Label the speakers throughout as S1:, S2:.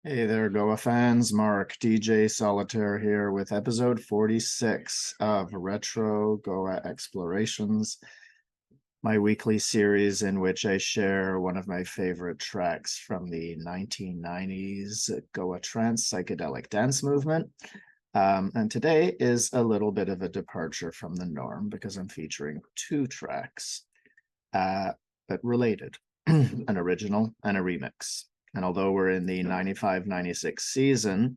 S1: Hey there, Goa fans. Mark, DJ Solitaire here with episode 46 of Retro Goa Explorations, my weekly series in which I share one of my favorite tracks from the 1990s Goa Trance psychedelic dance movement. And today is a little bit of a departure from the norm because I'm featuring two tracks, uh, but related, an original and a remix. And although we're in the 95-96 season,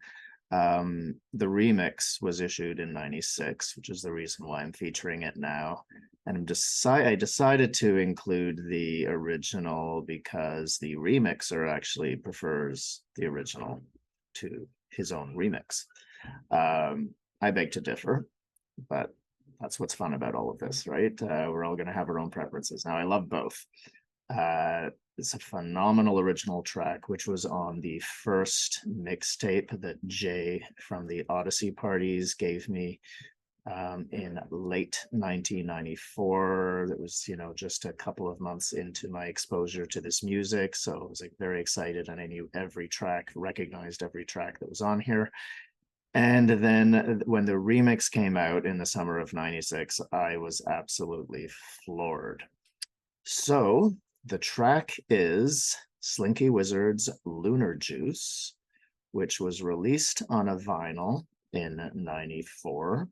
S1: the remix was issued in 96, which is the reason why I'm featuring it now. And I decided to include the original because the remixer actually prefers the original to his own remix. I beg to differ, but that's what's fun about all of this, right? We're all going to have our own preferences. Now, I love both. It's a phenomenal original track, which was on the first mixtape that Jay from the Odyssey parties gave me in late 1994. That was, just a couple of months into my exposure to this music. So I was like very excited, and I knew every track, recognized every track that was on here. And then when the remix came out in the summer of 96, I was absolutely floored. So the track is Slinky Wizard's Lunar Juice, which was released on a vinyl in 94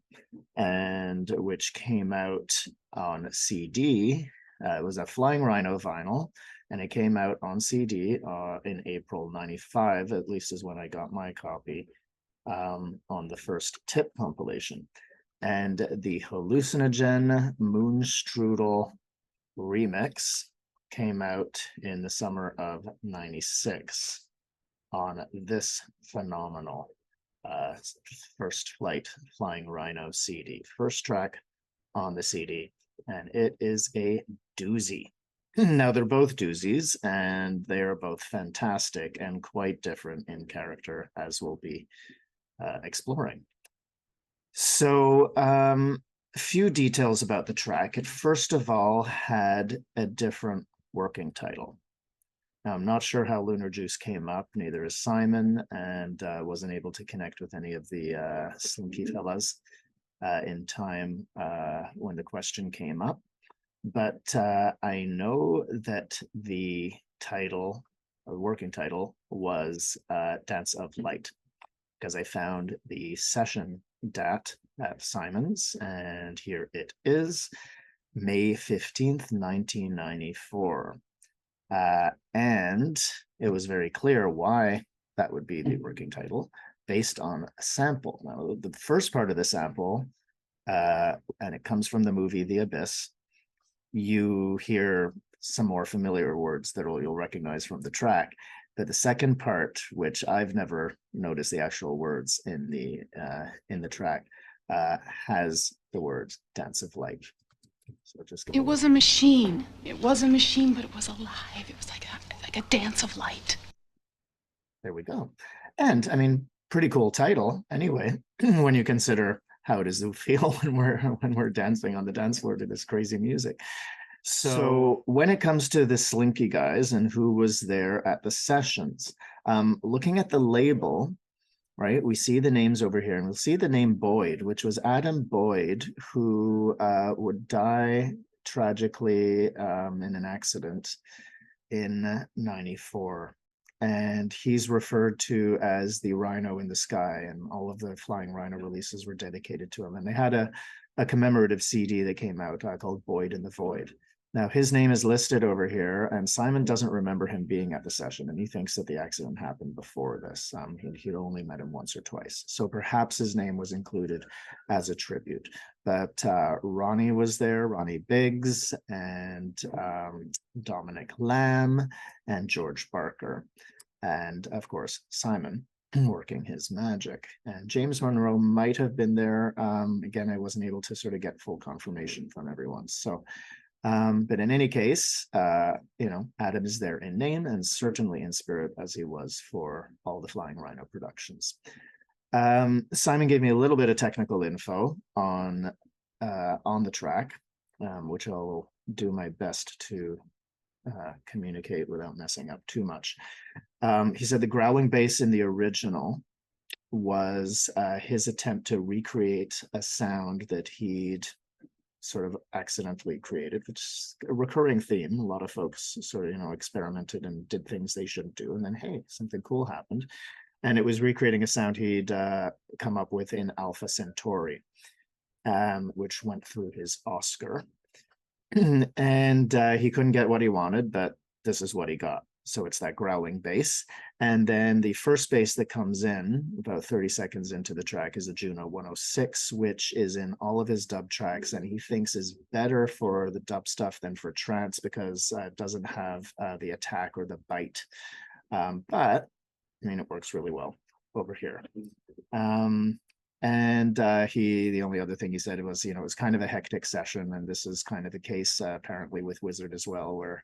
S1: and which came out on CD. It was a Flying Rhino vinyl, and it came out on CD in April 95, at least is when I got my copy, on the first Tip compilation. And the Hallucinogen Moonstrudel remix came out in the summer of 96 on this phenomenal First Flight Flying Rhino CD. First track on the CD, and it is a doozy. Now, they're both doozies, and they are both fantastic and quite different in character, as we'll be exploring. So, a few details about the track. It first of all had a different working title. Now, I'm not sure how Lunar Juice came up, neither is Simon, and wasn't able to connect with any of the Slinky fellas in time when the question came up. But I know that the title, or working title, was Dance of Light, because I found the session DAT at Simon's, and here it is, May 15th, 1994. And it was very clear why that would be the working title based on a sample. Now, the first part of the sample, and it comes from the movie The Abyss, you hear some more familiar words that you'll recognize from the track. But the second part, which I've never noticed the actual words in the track, has the words "Dance of Light." So just
S2: It was a machine. It was a machine, but it was alive. It was like a dance of light.
S1: There we go. And I mean, pretty cool title anyway, when you consider how does it feel when we're dancing on the dance floor to this crazy music. So when it comes to the Slinky guys and who was there at the sessions, looking at the label, right, we see the names over here, and we'll see the name Boyd, which was Adam Boyd, who would die tragically in an accident in 94. And he's referred to as the Rhino in the Sky, and all of the Flying Rhino releases were dedicated to him. And they had a commemorative CD that came out called Boyd in the Void. Now, his name is listed over here, and Simon doesn't remember him being at the session, and he thinks that the accident happened before this. He'd only met him once or twice. So perhaps his name was included as a tribute. But Ronnie was there, Ronnie Biggs, and Dominic Lamb, and George Barker. And of course, Simon working his magic. And James Monroe might have been there. Again, I wasn't able to sort of get full confirmation from everyone. So but in any case, Adam is there in name and certainly in spirit, as he was for all the Flying Rhino productions. Simon gave me a little bit of technical info on the track, which I'll do my best to communicate without messing up too much. He said the growling bass in the original was his attempt to recreate a sound that he'd sort of accidentally created, which is a recurring theme. A lot of folks sort of, experimented and did things they shouldn't do. And then, hey, something cool happened. And it was recreating a sound he'd come up with in Alpha Centauri, which went through his Oscar. And he couldn't get what he wanted, but this is what he got. So it's that growling bass. And then the first bass that comes in about 30 seconds into the track is a Juno 106, which is in all of his dub tracks, and he thinks is better for the dub stuff than for trance because it doesn't have the attack or the bite. But I mean, it works really well over here. And the only other thing he said was, it was kind of a hectic session, and this is kind of the case apparently with Wizard as well, where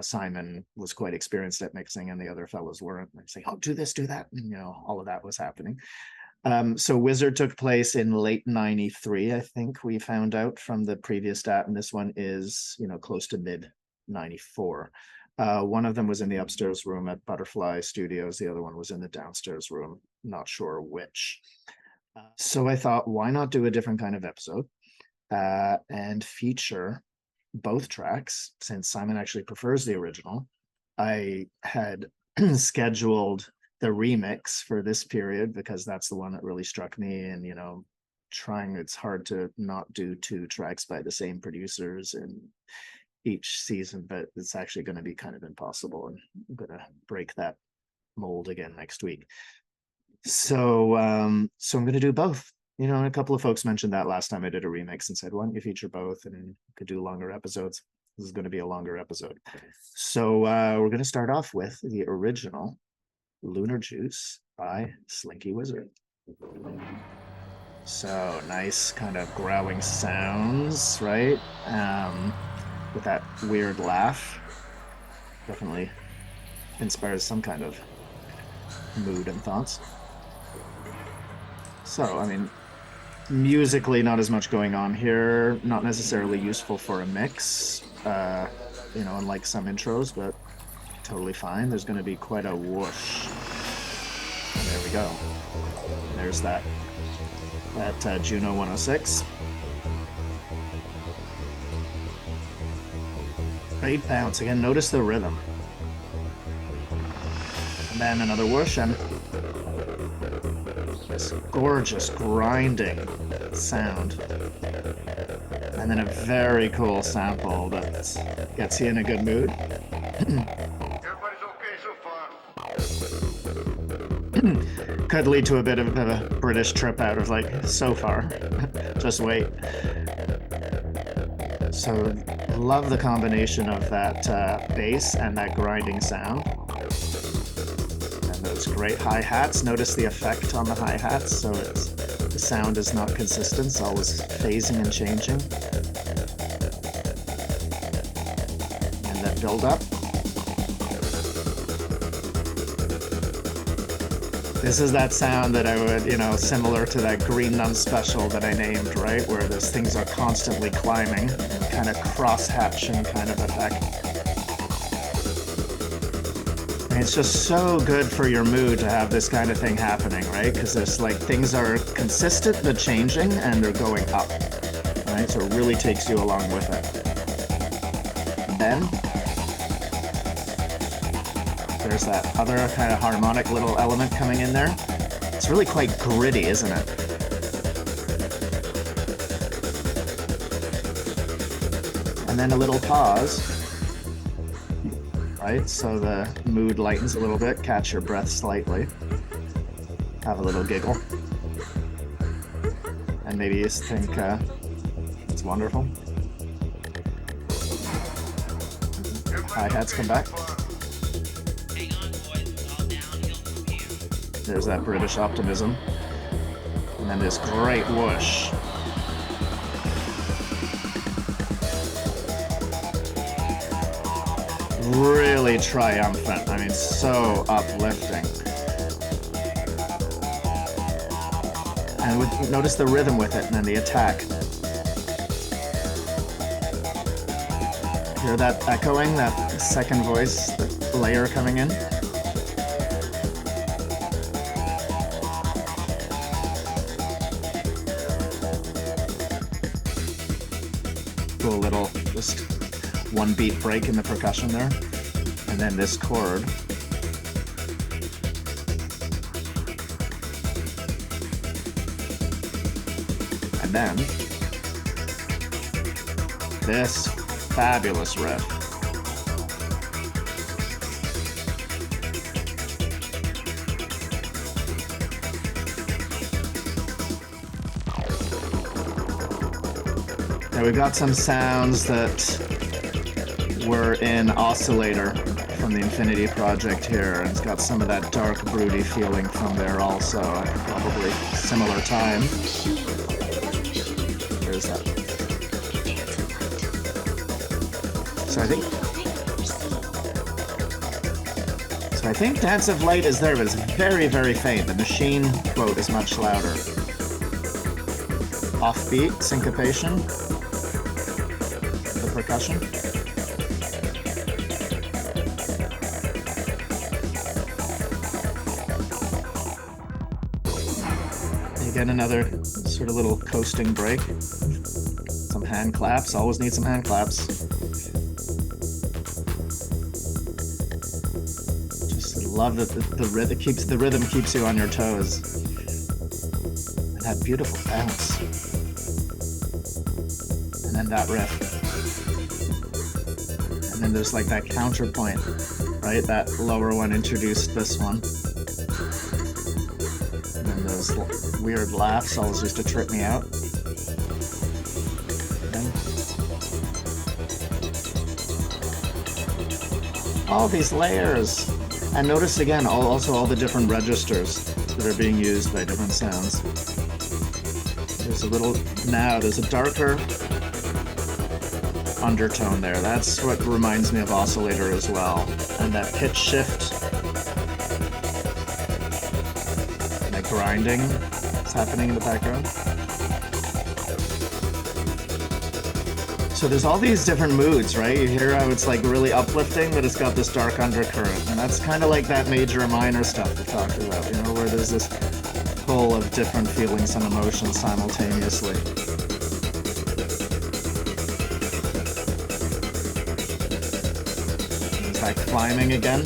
S1: Simon was quite experienced at mixing and the other fellows weren't. They're saying, oh, do this, do that, and all of that was happening. So Wizard took place in late 93, I think we found out from the previous stat, and this one is close to mid 94. One of them was in the upstairs room at Butterfly Studios, the other one was in the downstairs room, not sure which. So I thought, why not do a different kind of episode and feature both tracks, since Simon actually prefers the original. I had scheduled the remix for this period because that's the one that really struck me, and it's hard to not do 2 tracks by the same producers in each season, but it's actually going to be kind of impossible, and I'm going to break that mold again next week. So I'm going to do both. A couple of folks mentioned that last time I did a remix and said, why don't you feature both and you could do longer episodes? This is going to be a longer episode. So we're going to start off with the original Lunar Juice by Slinky Wizard. So nice kind of growling sounds, right? With that weird laugh. Definitely inspires some kind of mood and thoughts. So, I mean, musically, not as much going on here. Not necessarily useful for a mix, unlike some intros, but totally fine. There's going to be quite a whoosh. And there we go. There's that Juno 106. Great bounce. Again, notice the rhythm. And then another whoosh, and this gorgeous grinding sound. And then a very cool sample that gets you in a good mood.
S3: Everybody's okay so far.
S1: Could lead to a bit of a British trip out of so far. Just wait. So love the combination of that bass and that grinding sound. And those great hi-hats. Notice the effect on the hi-hats. So the sound is not consistent. It's always phasing and changing. And that build up. This is that sound that I would, similar to that Green Nun special that I named, right? Where those things are constantly climbing, kind of cross-hatching kind of effect. And it's just so good for your mood to have this kind of thing happening, right? Because there's things are consistent but changing, and they're going up, right? So it really takes you along with it. Then there's that other kind of harmonic little element coming in there. It's really quite gritty, isn't it? And then a little pause, right? So the mood lightens a little bit, catch your breath slightly, have a little giggle. And maybe you just think it's wonderful. Hi-hats come back. There's that British optimism. And then this great whoosh. Really triumphant. I mean, so uplifting. And notice the rhythm with it and then the attack. Hear that echoing, that second voice, the layer coming in? Cool little, just one beat break in the percussion there. And then this chord. And then this fabulous riff. Now we've got some sounds that were in Oscillator from the Infinity Project here, and it's got some of that dark, broody feeling from there also, at probably similar time. There's that. So I think Dance of Light is there, but it's very, very faint. The machine quote is much louder. Offbeat, syncopation, the percussion. You get another sort of little coasting break. Some hand claps, always need some hand claps. Just love that the rhythm keeps you on your toes. And that beautiful bounce. And then that riff. And then there's like that counterpoint, right? That lower one introduced this one. And then those weird laughs always used to trip me out. And all these layers. And notice again, also all the different registers that are being used by different sounds. There's a darker undertone there. That's what reminds me of Oscillator as well. And that pitch shift, that grinding is happening in the background. So there's all these different moods, right? You hear how it's like really uplifting, but it's got this dark undercurrent. And that's kind of like that major and minor stuff we talked about, you know, where there's this pull of different feelings and emotions simultaneously. There's that climbing again.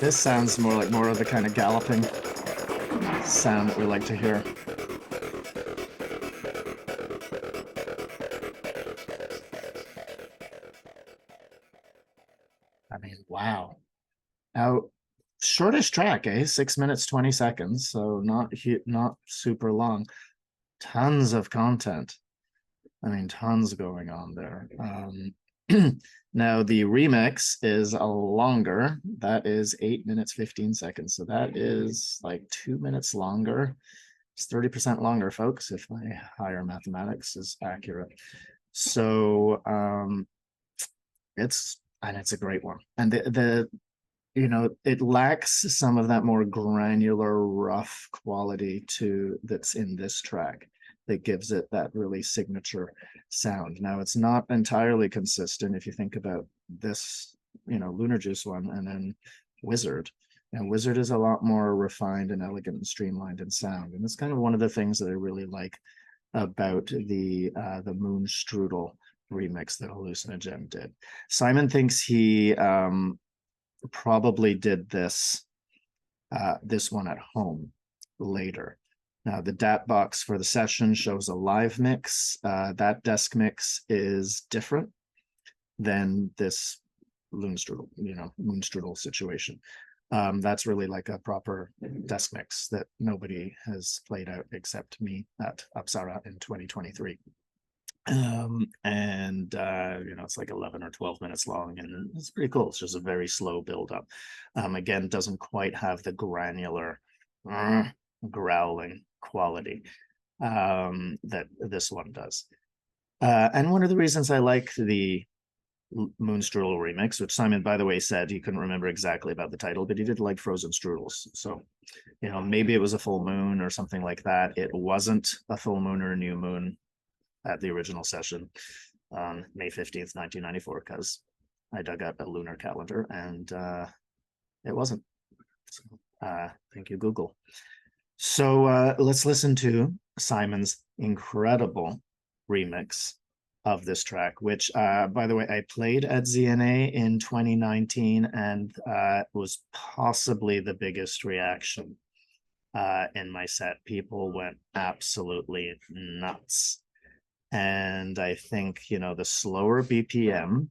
S1: This sounds more of the kind of galloping sound that we like to hear. I mean, wow. Now, shortest track, 6 minutes, 20 seconds. So not super long. Tons of content. I mean, tons going on there. Now the remix is a longer. That is 8 minutes, 15 seconds. So that is like 2 minutes longer. It's 30% longer, folks, if my higher mathematics is accurate. So it's a great one. And it lacks some of that more granular, rough quality that's in this track that gives it that really signature sound. Now, it's not entirely consistent if you think about this, Lunar Juice one and then Wizard. And Wizard is a lot more refined and elegant and streamlined in sound. And it's kind of one of the things that I really like about the Moonstrudel remix that Hallucinogen did. Simon thinks he probably did this one at home later. Now, the DAT box for the session shows a live mix. That desk mix is different than this Moonstrudel situation. That's really like a proper desk mix that nobody has played out except me at Apsara in 2023. It's like 11 or 12 minutes long, and it's pretty cool. It's just a very slow build up. Again, doesn't quite have the granular growling quality that this one does. And one of the reasons I like the Moonstrudel remix, which Simon, by the way, said he couldn't remember exactly about the title, but he did like Frozen Strudels. So, maybe it was a full moon or something like that. It wasn't a full moon or a new moon at the original session on May 15th, 1994, because I dug up a lunar calendar and it wasn't. So, thank you, Google. So let's listen to Simon's incredible remix of this track, which, by the way, I played at ZNA in 2019 and was possibly the biggest reaction in my set. People went absolutely nuts. And I think, the slower BPM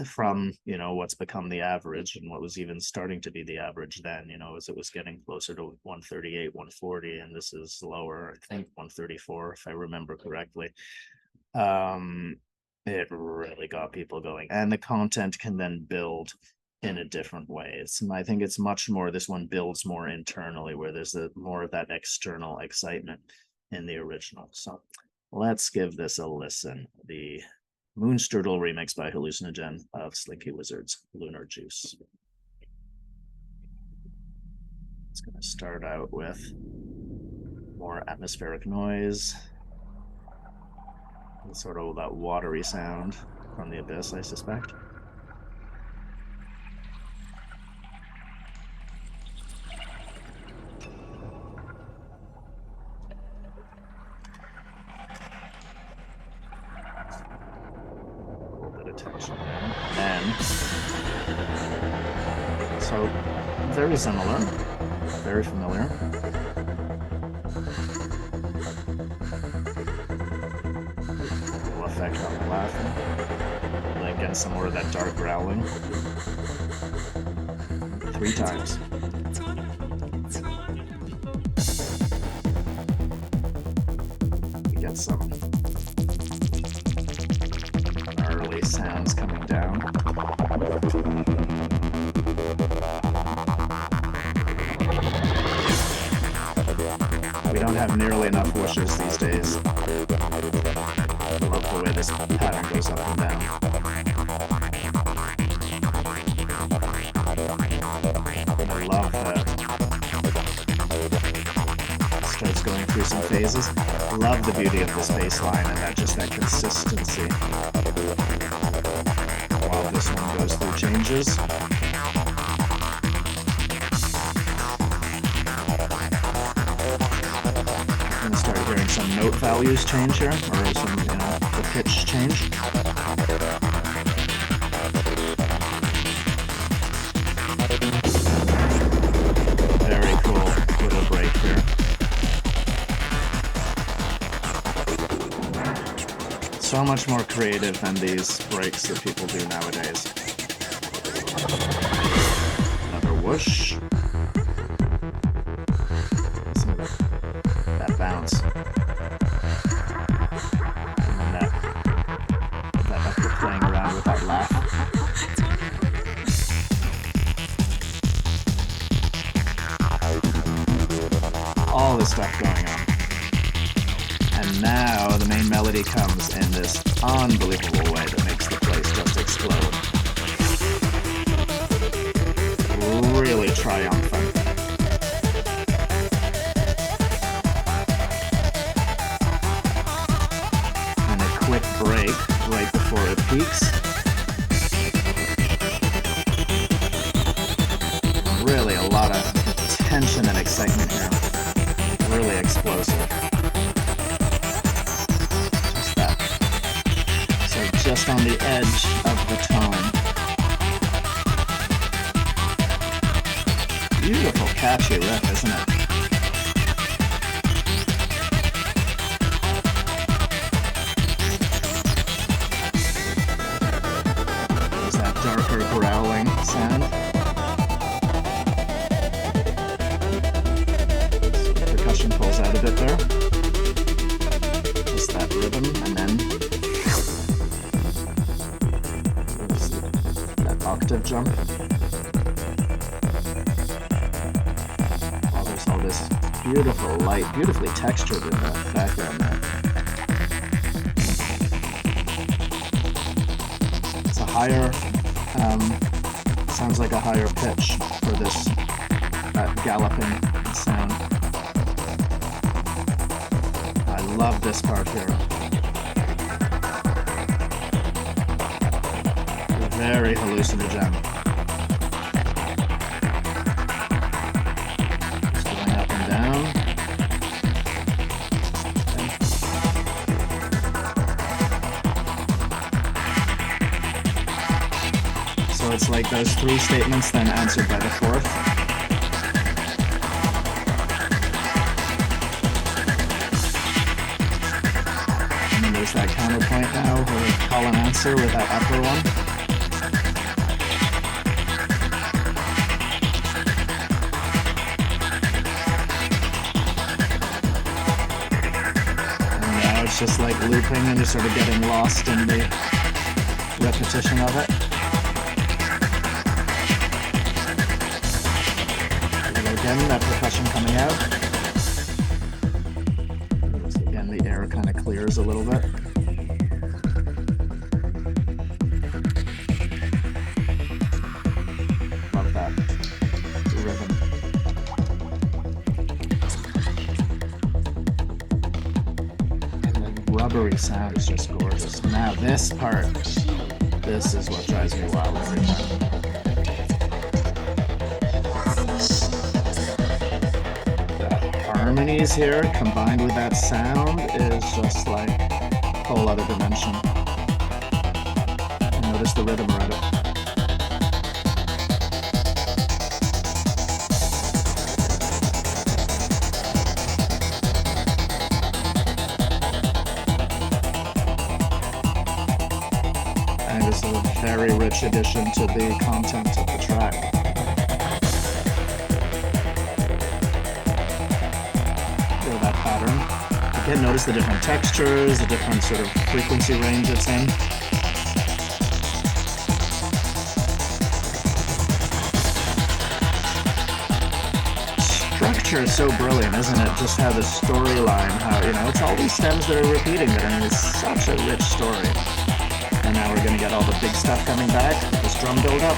S1: from what's become the average and what was even starting to be the average then, as it was getting closer to 138, 140, and this is lower, I think 134 if I remember correctly. It really got people going, and the content can then build in a different way. I think it's much more, this one builds more internally, where there's more of that external excitement in the original. So let's give this a listen. The Moonstrudel remix by Hallucinogen of Slinky Wizard's Lunar Juice. It's going to start out with more atmospheric noise and sort of that watery sound from the abyss, I suspect. Tension there. And so very similar, very familiar. Little effect on the laughing. Then again, some more of that dark growling. 3 times.
S2: It's wonderful. It's wonderful.
S1: We get some gnarly sounds coming down. We don't have nearly enough whooshes these days. I love the way this pattern goes up and down. I love that. Starts going through some phases. I love the beauty of this bass line and that consistency. While this one goes through changes. I'm gonna start hearing some note values change here, or some, the pitch change. Very cool little break here. So much more creative than these breaks that people do nowadays. Another whoosh. Listen to that bounce. And then that up you're playing around with that laugh. All this stuff going on. And now the main melody comes in this unbelievable way that makes the place just explode. Really triumphant. And a quick break right before it peaks. Really a lot of tension and excitement here. Really explosive. Just on the edge of the tone. Beautiful, catchy riff, isn't it? There's that darker growling sound. Percussion pulls out a bit there. Just that rhythm, and then octave jump. Beautiful light, beautifully textured in the background there. It's a higher, sounds like a higher pitch for this galloping sound. I love this part here. Very hallucinogen. Just going up and down. Okay. So it's like those three statements then answered by the fourth. And then there's that counterpoint now where we call an answer with that upper one. It's just like looping and you're sort of getting lost in the repetition of it. And again, that percussion coming out. Again, the air kind of clears a little bit. Love that rhythm. Rubbery sound is just gorgeous. Now this part, this is what drives me wild every time. The harmonies here combined with that sound is just like a whole other dimension. Notice the rhythm around it. This is a very rich addition to the content of the track. Feel that pattern. Again, notice the different textures, the different sort of frequency range it's in. Structure is so brilliant, isn't it? Just how the storyline, how, you know, it's all these stems that are repeating, but I mean, it's such a rich story. And now we're going to get all the big stuff coming back, this drum build-up.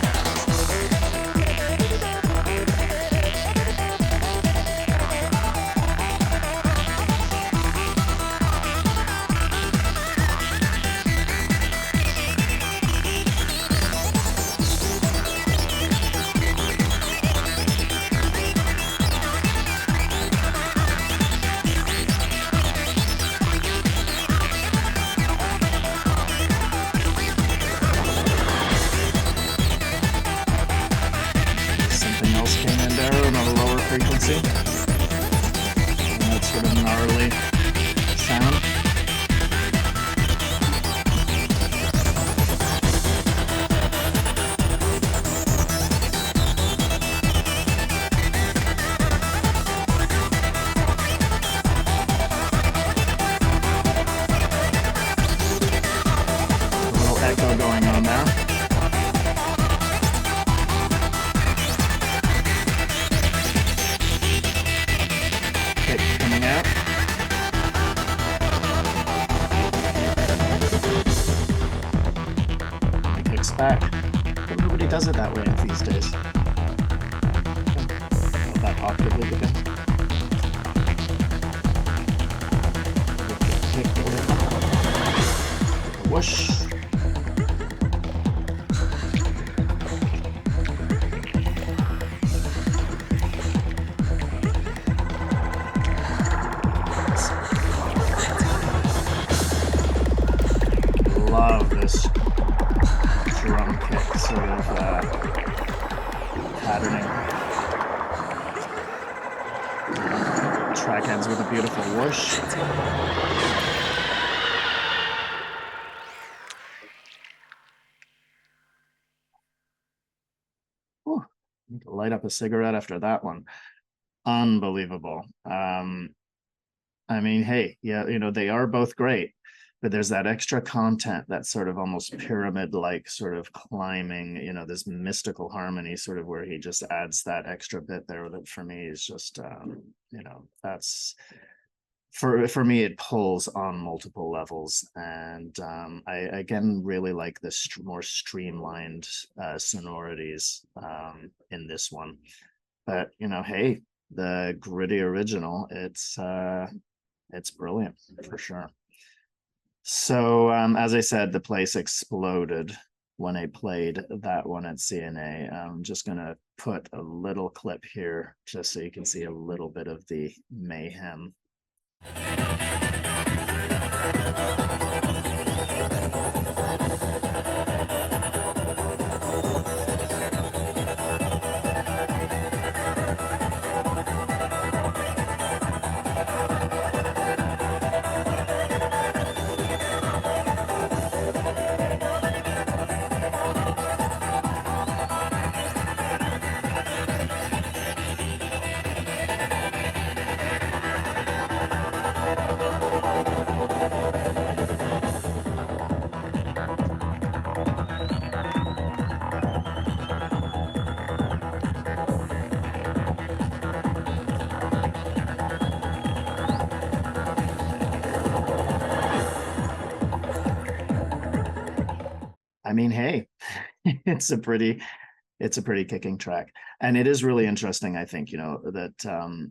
S1: Frequency. And that sort of gnarly sound. A little echo going on now. Coming out. It kicks back. But nobody does it that way these days. Hold that octave loop again. Whoosh. Love this drum kick sort of patterning. Track ends with a beautiful whoosh. Ooh, need to light up a cigarette after that one. Unbelievable. I mean, hey, yeah, you know, they are both great. but there's that extra content, that sort of almost pyramid-like sort of climbing, you know, this mystical harmony sort of where he just adds that extra bit there that for me is just, you know, that's, for me, it pulls on multiple levels. And I, again, really like the more streamlined sonorities in this one. But, you know, hey, the gritty original, it's brilliant for sure. So as I said, the place exploded when I played that one at CNA. I'm just gonna put a little clip here just so you can see a little bit of the mayhem. I mean, hey, it's a pretty kicking track. And it is really interesting, I think, you know, that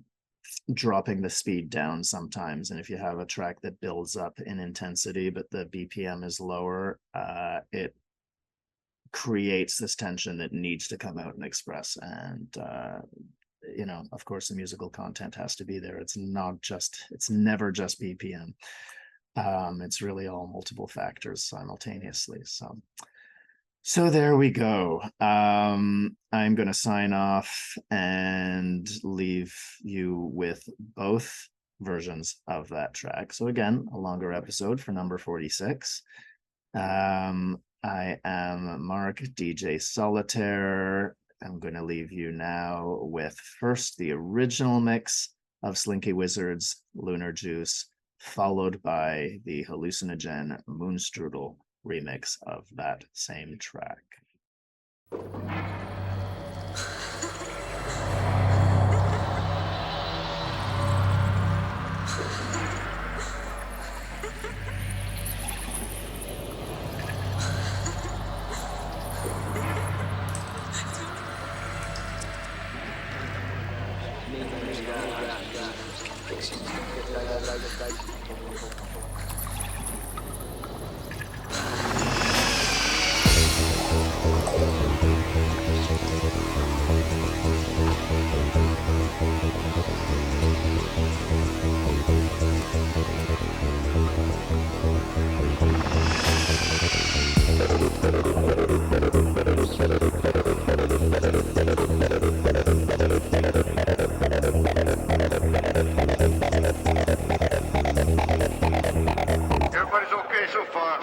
S1: dropping the speed down sometimes, and if you have a track that builds up in intensity but the BPM is lower, it creates this tension that needs to come out and express. And you know, of course, the musical content has to be there. It's never just BPM. It's really all multiple factors simultaneously. So there we go. I'm going to sign off and leave you with both versions of that track. So again, a longer episode for number 46. I am Mark, DJ Solitaire. I'm going to leave you now with first the original mix of Slinky Wizard's Lunar Juice, followed by the Hallucinogen Moonstrudel remix of that same track.
S3: Everybody's okay so far.